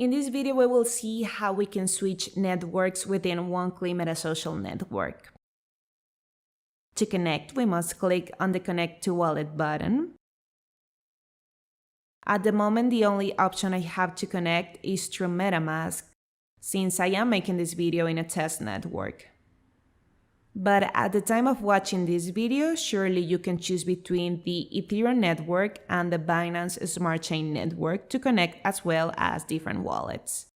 In this video, we will see how we can switch networks within Woonkly Metasocial Network. To connect, we must click on the Connect to Wallet button. At the moment, the only option I have to connect is through MetaMask, since I am making this video in a test network. But at the time of watching this video, surely you can choose between the Ethereum network and the Binance Smart Chain network to connect as well as different wallets.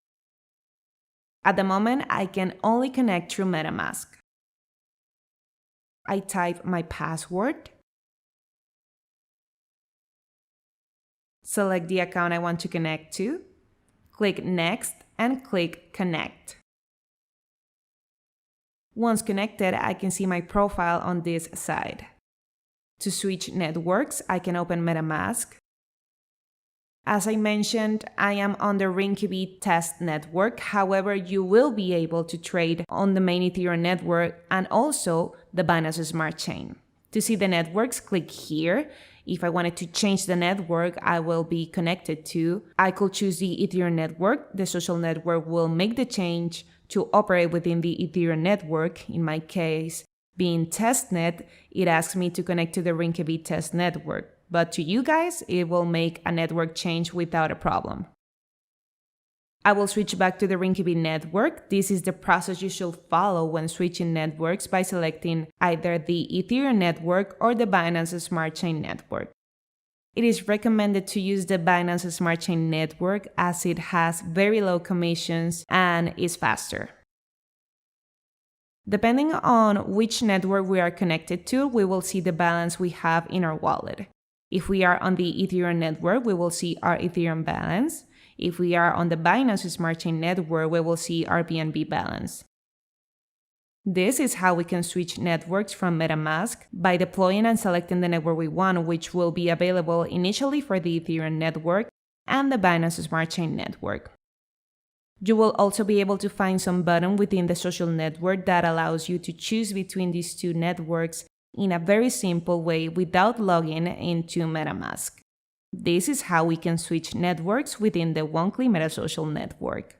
At the moment, I can only connect through MetaMask. I type my password, select the account I want to connect to, click Next, and click Connect. Once connected, I can see my profile on this side. To switch networks, I can open MetaMask. As I mentioned, I am on the Woonkly test network. However, you will be able to trade on the main Ethereum network and also the Binance Smart Chain. To see the networks, click here. If I wanted to change the network I will be connected to, I could choose the Ethereum network. The social network will make the change to operate within the Ethereum network. In my case, being testnet, it asks me to connect to the Woonkly test network. But to you guys, it will make a network change without a problem. I will switch back to the Woonkly network. This is the process you should follow when switching networks by selecting either the Ethereum network or the Binance Smart Chain network. It is recommended to use the Binance Smart Chain network as it has very low commissions and is faster. Depending on which network we are connected to, we will see the balance we have in our wallet. If we are on the Ethereum network, we will see our Ethereum balance. If we are on the Binance Smart Chain network, we will see our BNB balance. This is how we can switch networks from MetaMask by deploying and selecting the network we want, which will be available initially for the Ethereum network and the Binance Smart Chain network. You will also be able to find some button within the social network that allows you to choose between these two networks in a very simple way without logging into MetaMask. This is how we can switch networks within the Woonkly Metasocial Network.